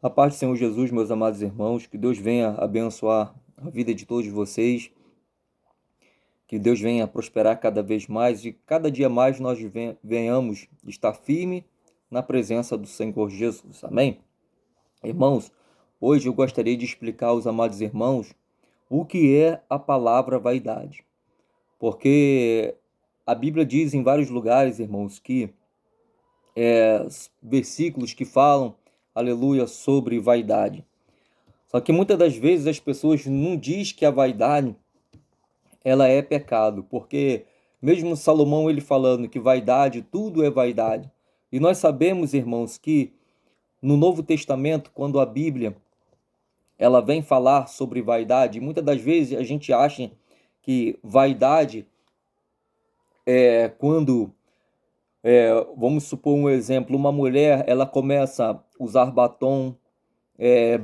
A paz do Senhor Jesus, meus amados irmãos, que Deus venha abençoar a vida de todos vocês, que Deus venha prosperar cada vez mais e cada dia mais nós venhamos estar firme na presença do Senhor Jesus. Amém? Irmãos, hoje eu gostaria de explicar aos amados irmãos o que é a palavra vaidade. Porque a Bíblia diz em vários lugares, irmãos, que versículos que falam, aleluia, sobre vaidade. Só que muitas das vezes as pessoas não dizem que a vaidade ela é pecado, porque mesmo Salomão ele falando que vaidade, tudo é vaidade. E nós sabemos, irmãos, que no Novo Testamento, quando a Bíblia ela vem falar sobre vaidade, muitas das vezes a gente acha que vaidade é quando, vamos supor um exemplo, uma mulher ela começa a usar batom,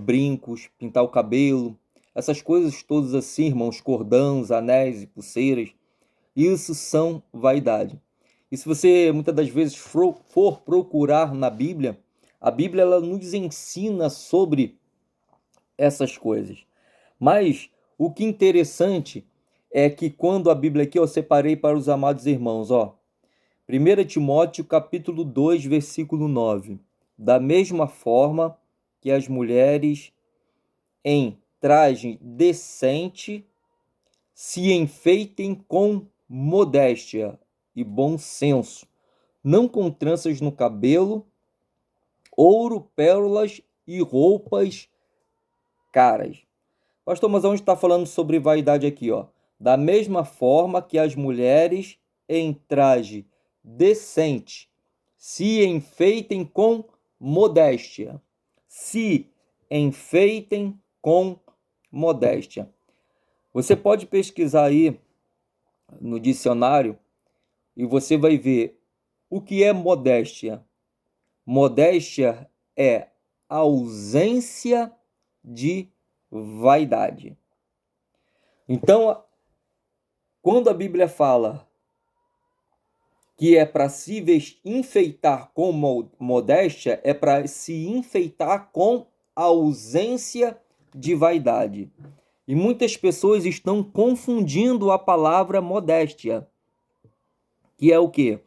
brincos, pintar o cabelo, essas coisas todas assim, irmãos, cordões, anéis e pulseiras, isso são vaidade. E se você muitas das vezes for procurar na Bíblia, a Bíblia ela nos ensina sobre essas coisas. Mas o que é interessante é que quando a Bíblia aqui eu separei para os amados irmãos, 1 Timóteo capítulo 2, versículo 9. Da mesma forma que as mulheres em traje decente se enfeitem com modéstia e bom senso, não com tranças no cabelo, ouro, pérolas e roupas caras. Pastor, mas onde está falando sobre vaidade aqui, Da mesma forma que as mulheres em traje decente se enfeitem com modéstia. Se enfeitem com modéstia. Você pode pesquisar aí no dicionário e você vai ver o que é modéstia. Modéstia é ausência de vaidade. Então, quando a Bíblia fala que é para se enfeitar com modéstia, é para se enfeitar com ausência de vaidade. E muitas pessoas estão confundindo a palavra modéstia, que é o quê?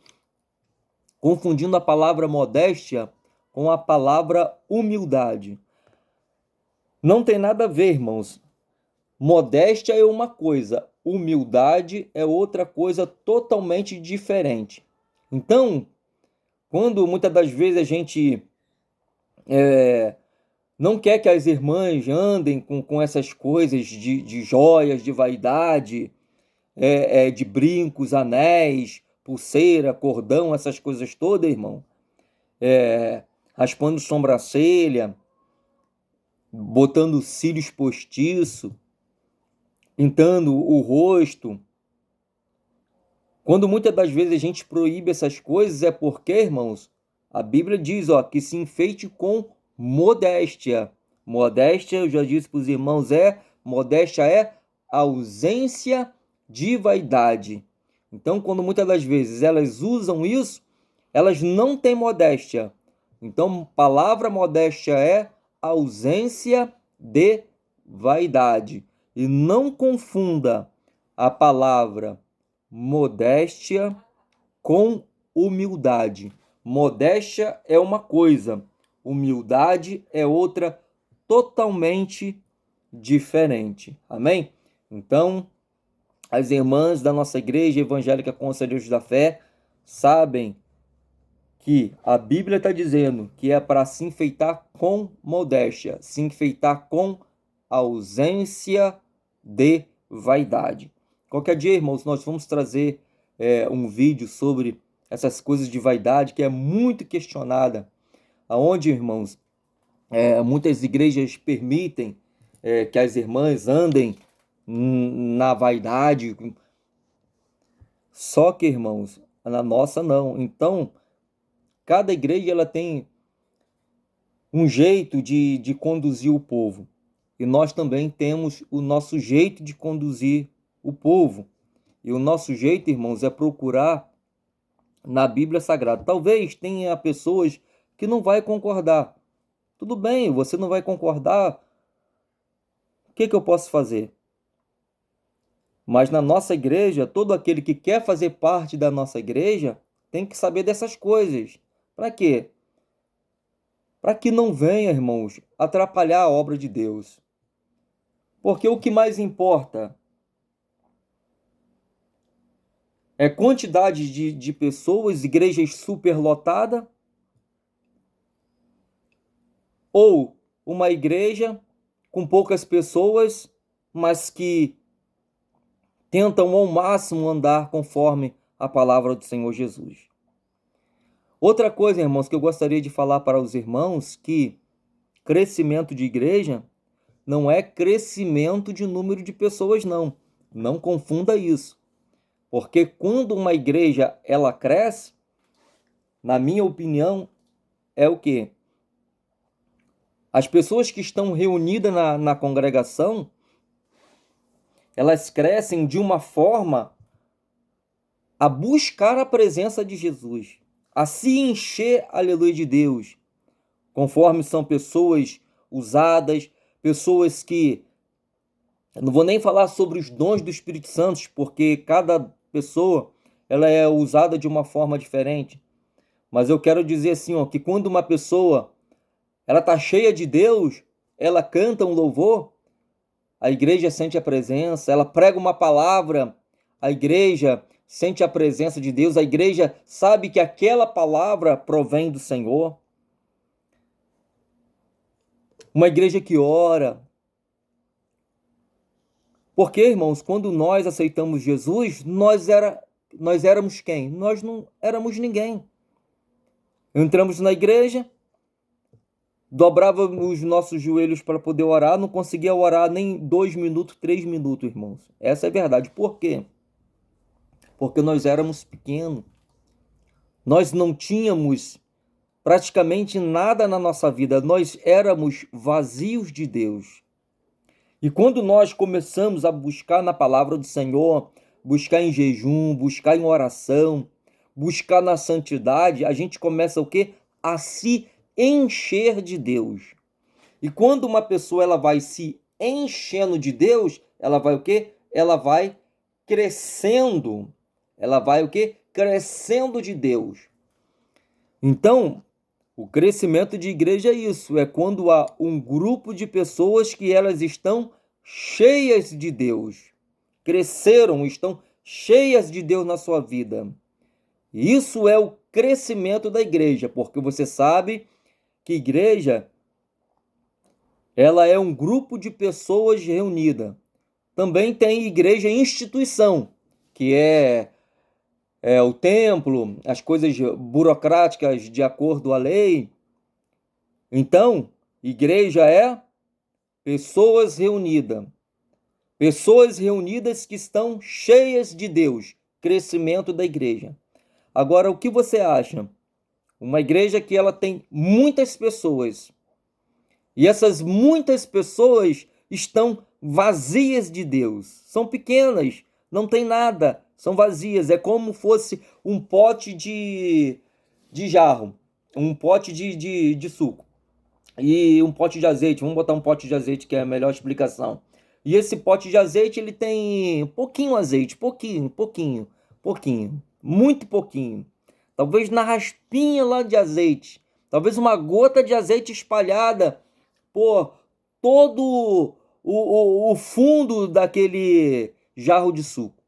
Confundindo a palavra modéstia com a palavra humildade. Não tem nada a ver, irmãos. Modéstia é uma coisa, humildade é outra coisa totalmente diferente. Então, quando muitas das vezes a gente não quer que as irmãs andem com essas coisas de joias, de vaidade, de brincos, anéis, pulseira, cordão, essas coisas todas, irmão. Raspando sobrancelha, botando cílios postiço, pintando o rosto. Quando muitas das vezes a gente proíbe essas coisas, é porque, irmãos, a Bíblia diz que se enfeite com modéstia. Modéstia, eu já disse para os irmãos, modéstia é ausência de vaidade. Então, quando muitas das vezes elas usam isso, elas não têm modéstia. Então, palavra modéstia é ausência de vaidade. E não confunda a palavra modéstia com humildade. Modéstia é uma coisa, humildade é outra totalmente diferente. Amém? Então, as irmãs da nossa igreja evangélica Conselheiros da Fé sabem que a Bíblia está dizendo que é para se enfeitar com modéstia, se enfeitar com ausência de vaidade. Qualquer dia, irmãos, nós vamos trazer um vídeo sobre essas coisas de vaidade que é muito questionada, aonde, irmãos, muitas igrejas permitem que as irmãs andem na vaidade. Só que, irmãos, na nossa não. Então, cada igreja ela tem um jeito de conduzir o povo. E nós também temos o nosso jeito de conduzir o povo. E o nosso jeito, irmãos, é procurar na Bíblia Sagrada. Talvez tenha pessoas que não vai concordar. Tudo bem, você não vai concordar. O que eu posso fazer? Mas na nossa igreja, todo aquele que quer fazer parte da nossa igreja tem que saber dessas coisas. Para quê? Para que não venha, irmãos, atrapalhar a obra de Deus. Porque o que mais importa é quantidade de pessoas, igrejas superlotada, ou uma igreja com poucas pessoas, mas que tentam ao máximo andar conforme a palavra do Senhor Jesus. Outra coisa, irmãos, que eu gostaria de falar para os irmãos, que crescimento de igreja não é crescimento de número de pessoas, não. Não confunda isso. Porque quando uma igreja ela cresce, na minha opinião, é o quê? As pessoas que estão reunidas na congregação, elas crescem de uma forma a buscar a presença de Jesus, a se encher, aleluia, de Deus, conforme são pessoas usadas, pessoas que... Eu não vou nem falar sobre os dons do Espírito Santo, porque cada pessoa ela é usada de uma forma diferente. Mas eu quero dizer assim, ó, que quando uma pessoa ela está cheia de Deus, ela canta um louvor, a igreja sente a presença, ela prega uma palavra, a igreja sente a presença de Deus, a igreja sabe que aquela palavra provém do Senhor. Uma igreja que ora. Porque, irmãos, quando nós aceitamos Jesus, nós éramos quem? Nós não éramos ninguém. Entramos na igreja, dobrávamos os nossos joelhos para poder orar, não conseguia orar nem 2 minutos, 3 minutos, irmãos. Essa é a verdade. Por quê? Porque nós éramos pequenos. Nós não tínhamos praticamente nada na nossa vida. Nós éramos vazios de Deus. E quando nós começamos a buscar na palavra do Senhor, buscar em jejum, buscar em oração, buscar na santidade, a gente começa o quê? A se encher de Deus. E quando uma pessoa ela vai se enchendo de Deus, ela vai o quê? Ela vai crescendo. Ela vai o quê? Crescendo de Deus. Então, o crescimento de igreja é isso, é quando há um grupo de pessoas que elas estão cheias de Deus, cresceram, estão cheias de Deus na sua vida. Isso é o crescimento da igreja, porque você sabe que igreja, ela é um grupo de pessoas reunidas. Também tem igreja instituição, que é o templo, as coisas burocráticas de acordo à lei. Então, igreja é pessoas reunidas. Pessoas reunidas que estão cheias de Deus. Crescimento da igreja. Agora, o que você acha? Uma igreja que ela tem muitas pessoas. E essas muitas pessoas estão vazias de Deus. São pequenas, não tem nada. São vazias, é como fosse um pote de jarro, um pote de suco e um pote de azeite. Vamos botar um pote de azeite, que é a melhor explicação. E esse pote de azeite, ele tem pouquinho azeite, pouquinho, muito pouquinho. Talvez na raspinha lá de azeite, talvez uma gota de azeite espalhada por todo o fundo daquele jarro de suco.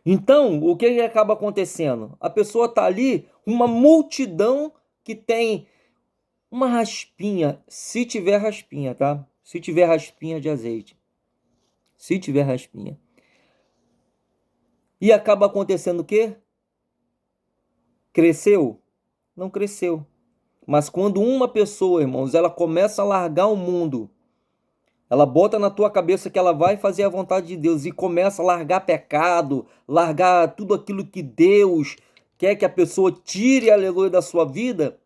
Então, o que acaba acontecendo? A pessoa está ali, uma multidão que tem uma raspinha, se tiver raspinha, tá? Se tiver raspinha de azeite. Se tiver raspinha. E acaba acontecendo o quê? Cresceu? Não cresceu. Mas quando uma pessoa, irmãos, ela começa a largar o mundo, ela bota na tua cabeça que ela vai fazer a vontade de Deus e começa a largar pecado, largar tudo aquilo que Deus quer que a pessoa tire, aleluia, da sua vida.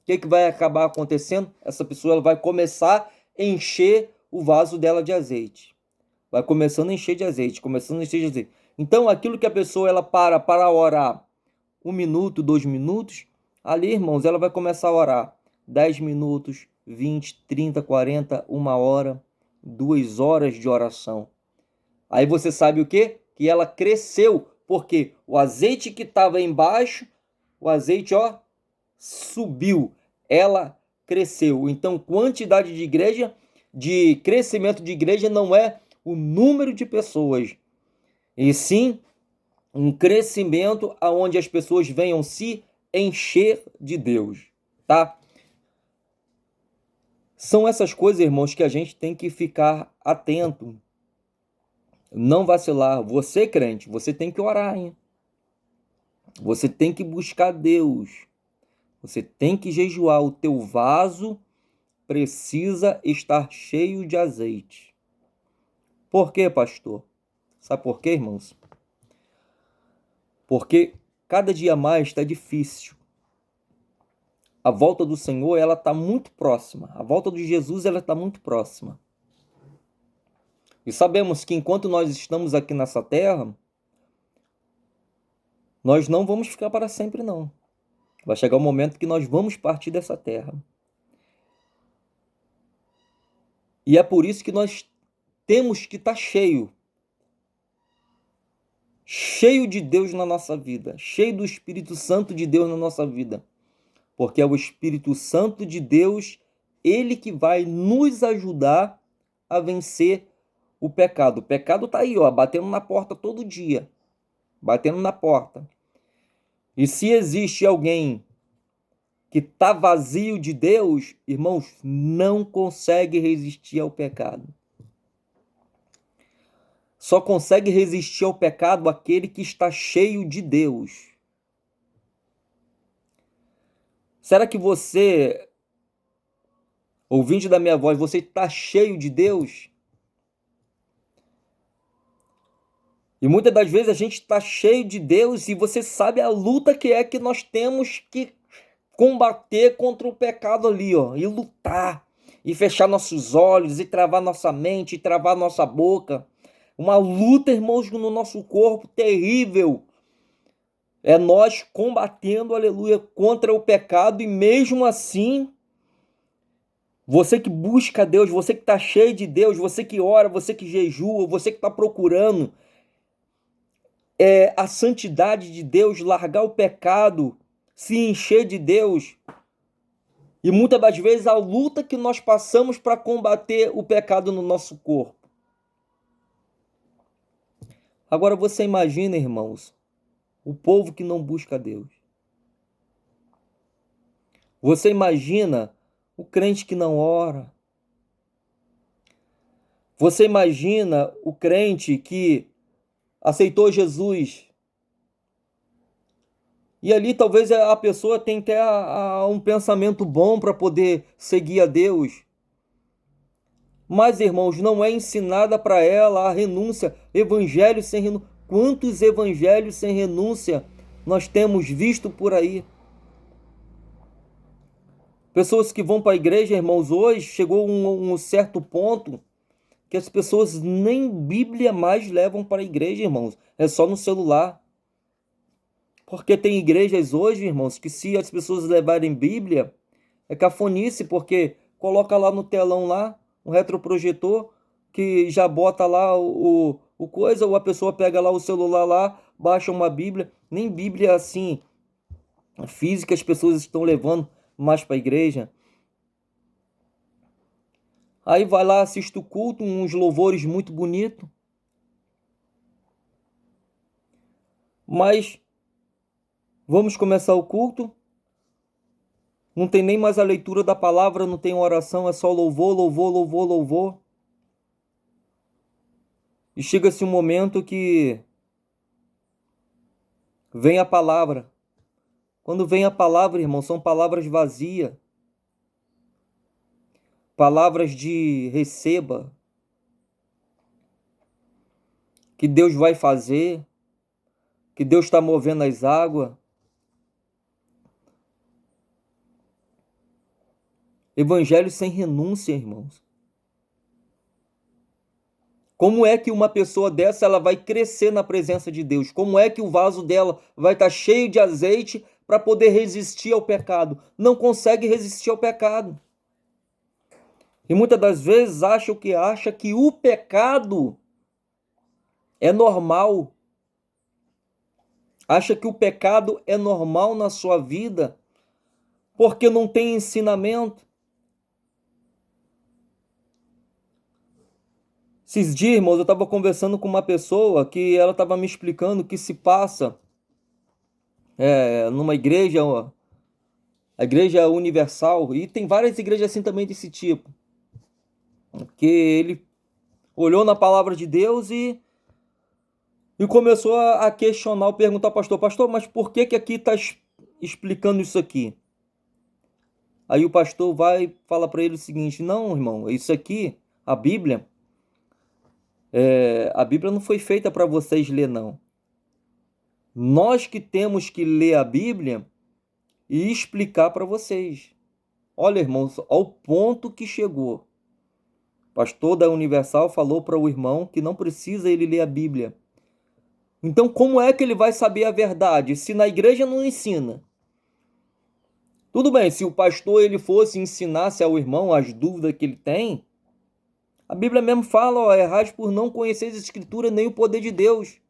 O que vai acabar acontecendo? Essa pessoa ela vai começar a encher o vaso dela de azeite. Vai começando a encher de azeite, começando a encher de azeite. Então, aquilo que a pessoa ela para orar 1 minuto, 2 minutos, ali, irmãos, ela vai começar a orar 10 minutos, 20, 30, 40, 1 hora, 2 horas de oração. Aí você sabe o quê? Que ela cresceu, porque o azeite que estava embaixo, o azeite, subiu. Ela cresceu. Então, quantidade de igreja, de crescimento de igreja não é o número de pessoas, e sim um crescimento aonde as pessoas venham se encher de Deus, tá? São essas coisas, irmãos, que a gente tem que ficar atento, não vacilar. Você, crente, você tem que orar, hein? Você tem que buscar Deus. Você tem que jejuar. O teu vaso precisa estar cheio de azeite. Por quê, pastor? Sabe por quê, irmãos? Porque cada dia mais está difícil. A volta do Senhor, ela está muito próxima. A volta de Jesus, ela está muito próxima. E sabemos que enquanto nós estamos aqui nessa terra, nós não vamos ficar para sempre, não. Vai chegar o momento que nós vamos partir dessa terra. E é por isso que nós temos que estar cheio de Deus na nossa vida, cheio do Espírito Santo de Deus na nossa vida. Porque é o Espírito Santo de Deus, ele que vai nos ajudar a vencer o pecado. O pecado está aí, batendo na porta todo dia. Batendo na porta. E se existe alguém que está vazio de Deus, irmãos, não consegue resistir ao pecado. Só consegue resistir ao pecado aquele que está cheio de Deus. Será que você, ouvinte da minha voz, você está cheio de Deus? E muitas das vezes a gente está cheio de Deus e você sabe a luta que é que nós temos que combater contra o pecado ali, e lutar, e fechar nossos olhos, e travar nossa mente, e travar nossa boca. Uma luta, irmãos, no nosso corpo terrível. É nós combatendo, aleluia, contra o pecado, e mesmo assim, você que busca Deus, você que está cheio de Deus, você que ora, você que jejua, você que está procurando a santidade de Deus, largar o pecado, se encher de Deus. E muitas das vezes a luta que nós passamos para combater o pecado no nosso corpo. Agora você imagina, irmãos, o povo que não busca Deus. Você imagina o crente que não ora. Você imagina o crente que aceitou Jesus. E ali talvez a pessoa tenha até um pensamento bom para poder seguir a Deus. Mas, irmãos, não é ensinada para ela a renúncia. Evangelho sem renúncia. Quantos evangelhos sem renúncia nós temos visto por aí? Pessoas que vão para a igreja, irmãos, hoje chegou um certo ponto que as pessoas nem Bíblia mais levam para a igreja, irmãos. É só no celular. Porque tem igrejas hoje, irmãos, que se as pessoas levarem Bíblia, é cafonice, porque coloca lá no telão lá, um retroprojetor, que já bota lá o coisa, ou a pessoa pega lá o celular lá, baixa uma Bíblia. Nem Bíblia assim, física, as pessoas estão levando mais para a igreja. Aí vai lá, assiste o culto, uns louvores muito bonitos. Mas vamos começar o culto. Não tem nem mais a leitura da palavra, não tem oração, é só louvor, louvor, louvor, louvor. E chega-se um momento que vem a palavra. Quando vem a palavra, irmão, são palavras vazias. Palavras de receba. Que Deus vai fazer. Que Deus está movendo as águas. Evangelho sem renúncia, irmãos. Como é que uma pessoa dessa ela vai crescer na presença de Deus? Como é que o vaso dela vai estar cheio de azeite para poder resistir ao pecado. Não consegue resistir ao pecado. E muitas das vezes acha que o pecado é normal. Acha que o pecado é normal na sua vida porque não tem ensinamento. Esses dias, irmãos, eu estava conversando com uma pessoa que ela estava me explicando que se passa numa igreja, a Igreja Universal, e tem várias igrejas assim também desse tipo, que ele olhou na palavra de Deus e começou a questionar, perguntar ao pastor, mas por que aqui está explicando isso aqui? Aí o pastor vai e fala para ele o seguinte: não, irmão, isso aqui, a Bíblia não foi feita para vocês ler, não. Nós que temos que ler a Bíblia e explicar para vocês. Olha, irmãos, ao ponto que chegou. O pastor da Universal falou para o irmão que não precisa ele ler a Bíblia. Então, como é que ele vai saber a verdade se na igreja não ensina? Tudo bem, se o pastor ele fosse ensinasse ao irmão as dúvidas que ele tem, a Bíblia mesmo fala, errais por não conhecer as Escrituras nem o poder de Deus.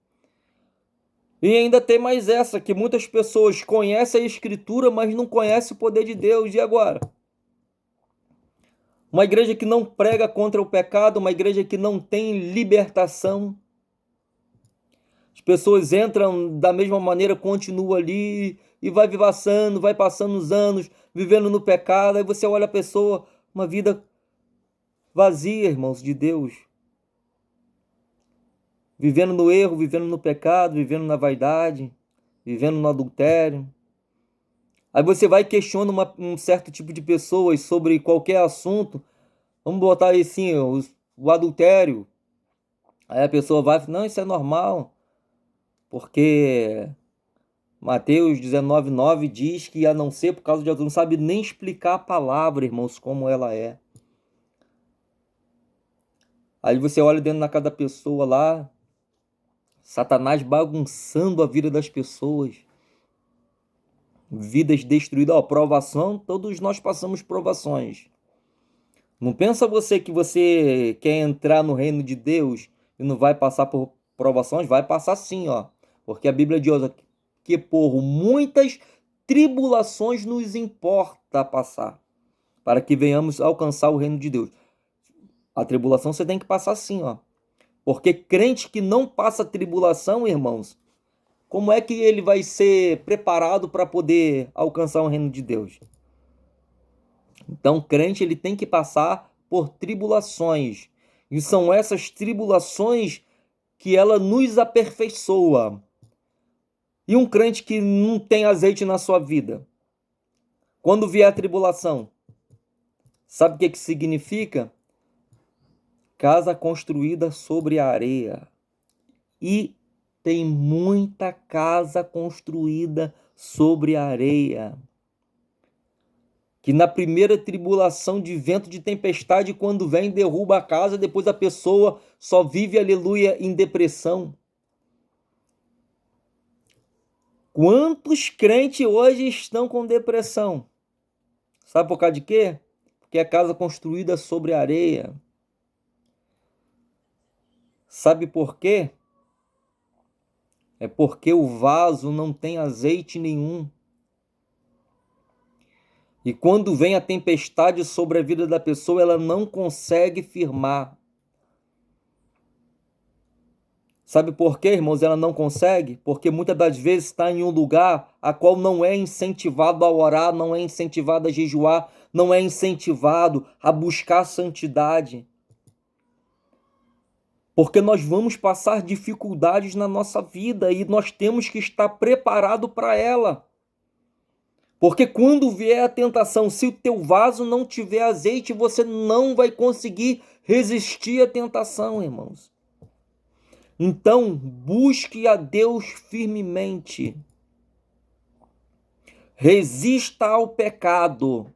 E ainda tem mais essa, que muitas pessoas conhecem a Escritura, mas não conhecem o poder de Deus. E agora? Uma igreja que não prega contra o pecado, uma igreja que não tem libertação. As pessoas entram da mesma maneira, continuam ali e vai passando os anos, vivendo no pecado. Aí você olha a pessoa, uma vida vazia, irmãos, de Deus. Vivendo no erro, vivendo no pecado, vivendo na vaidade, vivendo no adultério. Aí você vai e questiona um certo tipo de pessoas sobre qualquer assunto. Vamos botar aí assim, o adultério. Aí a pessoa vai e fala, não, isso é normal. Porque Mateus 19:9 diz que a não ser por causa de outro, não sabe nem explicar a palavra, irmãos, como ela é. Aí você olha dentro da casa da pessoa lá, Satanás bagunçando a vida das pessoas. Vidas destruídas. Provação, todos nós passamos provações. Não pensa você que você quer entrar no reino de Deus e não vai passar por provações? Vai passar sim, ó. Porque a Bíblia diz que por muitas tribulações nos importa passar, para que venhamos alcançar o reino de Deus. A tribulação você tem que passar sim, ó. Porque crente que não passa tribulação, irmãos, como é que ele vai ser preparado para poder alcançar o reino de Deus? Então, crente ele tem que passar por tribulações. E são essas tribulações que ela nos aperfeiçoa. E um crente que não tem azeite na sua vida, quando vier a tribulação, sabe o que significa? Casa construída sobre a areia. E tem muita casa construída sobre a areia. Que na primeira tribulação de vento de tempestade, quando vem, derruba a casa, depois a pessoa só vive, aleluia, em depressão. Quantos crentes hoje estão com depressão? Sabe por causa de quê? Porque é casa construída sobre areia. Sabe por quê? É porque o vaso não tem azeite nenhum. E quando vem a tempestade sobre a vida da pessoa, ela não consegue firmar. Sabe por quê, irmãos? Ela não consegue? Porque muitas das vezes está em um lugar a qual não é incentivado a orar, não é incentivado a jejuar, não é incentivado a buscar santidade. Porque nós vamos passar dificuldades na nossa vida e nós temos que estar preparado para ela. Porque quando vier a tentação, se o teu vaso não tiver azeite, você não vai conseguir resistir à tentação, irmãos. Então, busque a Deus firmemente. Resista ao pecado.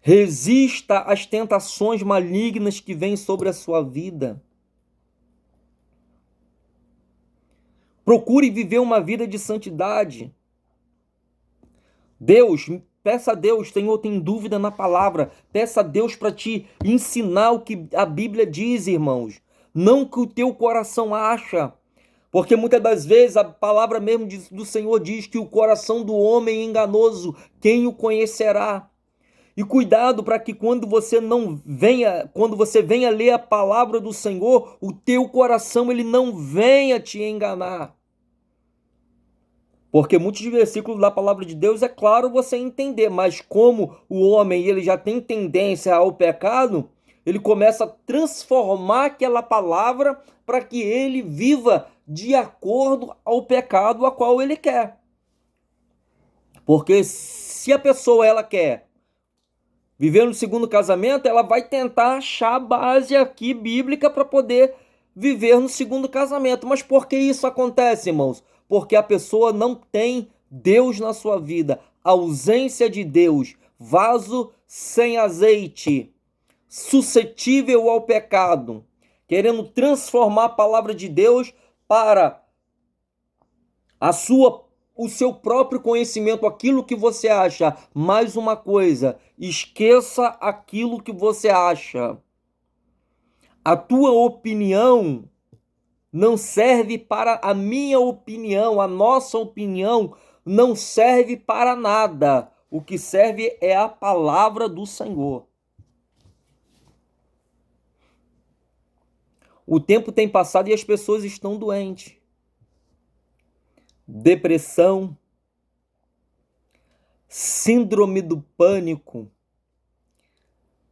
Resista às tentações malignas que vêm sobre a sua vida. Procure viver uma vida de santidade. Deus, peça a Deus, Senhor, tem dúvida na palavra. Peça a Deus para te ensinar o que a Bíblia diz, irmãos. Não o que o teu coração acha. Porque muitas das vezes a palavra mesmo do Senhor diz que o coração do homem é enganoso, quem o conhecerá? E cuidado para que quando você venha ler a palavra do Senhor, o teu coração ele não venha te enganar. Porque muitos versículos da palavra de Deus é claro você entender, mas como o homem ele já tem tendência ao pecado, ele começa a transformar aquela palavra para que ele viva de acordo ao pecado a qual ele quer. Porque se a pessoa ela quer viver no segundo casamento, ela vai tentar achar a base aqui bíblica para poder viver no segundo casamento. Mas por que isso acontece, irmãos? Porque a pessoa não tem Deus na sua vida. Ausência de Deus. Vaso sem azeite. Suscetível ao pecado. Querendo transformar a palavra de Deus para o seu próprio conhecimento, aquilo que você acha. Mais uma coisa, esqueça aquilo que você acha. A tua opinião não serve para a minha opinião, a nossa opinião não serve para nada. O que serve é a palavra do Senhor. O tempo tem passado e as pessoas estão doentes. Depressão, síndrome do pânico,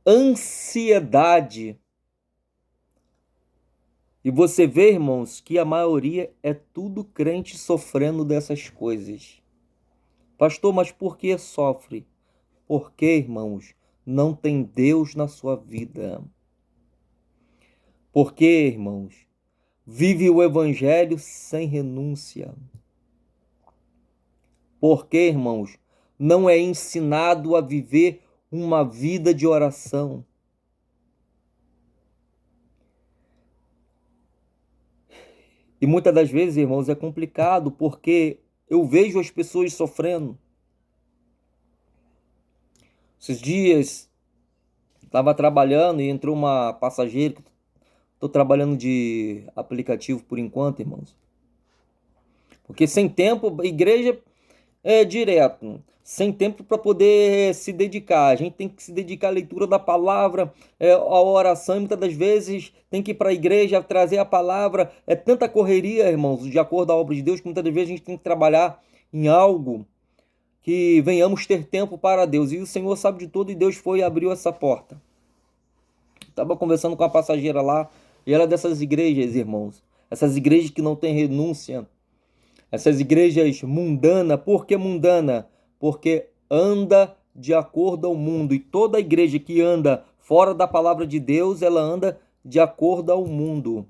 ansiedade. E você vê, irmãos, que a maioria é tudo crente sofrendo dessas coisas. Pastor, mas por que sofre? Porque, irmãos, não tem Deus na sua vida. Porque, irmãos, vive o evangelho sem renúncia. Porque, irmãos, não é ensinado a viver uma vida de oração. E muitas das vezes, irmãos, é complicado porque eu vejo as pessoas sofrendo. Esses dias, estava trabalhando e entrou uma passageira. Estou trabalhando de aplicativo por enquanto, irmãos. Porque sem tempo, a igreja é direto. Sem tempo para poder se dedicar. A gente tem que se dedicar à leitura da palavra, à oração. E muitas das vezes tem que ir para a igreja trazer a palavra. É tanta correria, irmãos, de acordo à obra de Deus, que muitas das vezes a gente tem que trabalhar em algo que venhamos ter tempo para Deus. E o Senhor sabe de tudo e Deus foi e abriu essa porta. Estava conversando com a passageira lá e ela é dessas igrejas, irmãos. Essas igrejas que não têm renúncia. Essas igrejas mundanas. Por que mundana? Porque anda de acordo ao mundo. E toda igreja que anda fora da palavra de Deus, ela anda de acordo ao mundo.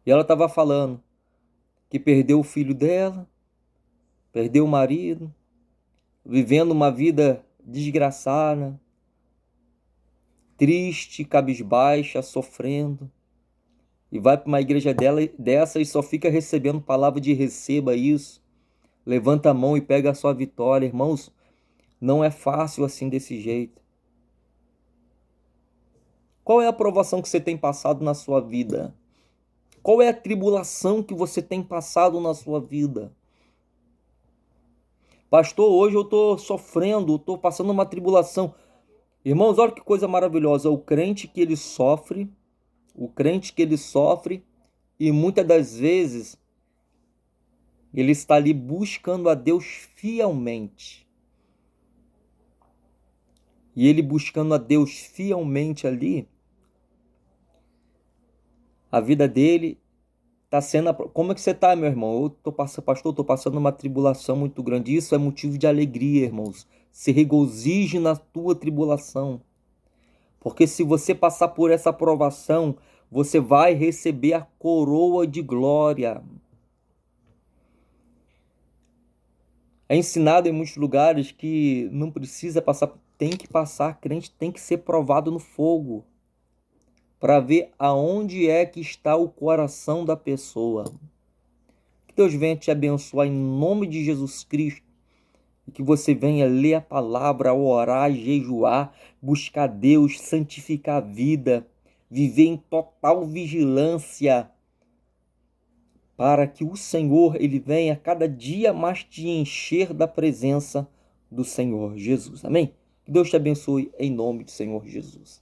E ela estava falando que perdeu o filho dela, perdeu o marido, vivendo uma vida desgraçada, triste, cabisbaixa, sofrendo. E vai para uma igreja dessa e só fica recebendo palavra de receba isso. Levanta a mão e pega a sua vitória. Irmãos, não é fácil assim desse jeito. Qual é a provação que você tem passado na sua vida? Qual é a tribulação que você tem passado na sua vida? Pastor, hoje eu estou sofrendo, estou passando uma tribulação. Irmãos, olha que coisa maravilhosa. O crente que ele sofre e muitas das vezes ele está ali buscando a Deus fielmente. E ele buscando a Deus fielmente ali, a vida dele está sendo... Como é que você está, meu irmão? Pastor, estou passando uma tribulação muito grande. Isso é motivo de alegria, irmãos. Se regozije na tua tribulação. Porque se você passar por essa provação, você vai receber a coroa de glória. É ensinado em muitos lugares que não precisa passar, tem que passar, crente tem que ser provado no fogo, para ver aonde é que está o coração da pessoa. Deus venha te abençoar em nome de Jesus Cristo. E que você venha ler a palavra, orar, jejuar, buscar Deus, santificar a vida, viver em total vigilância, para que o Senhor ele venha cada dia mais te encher da presença do Senhor Jesus. Amém? Que Deus te abençoe em nome do Senhor Jesus.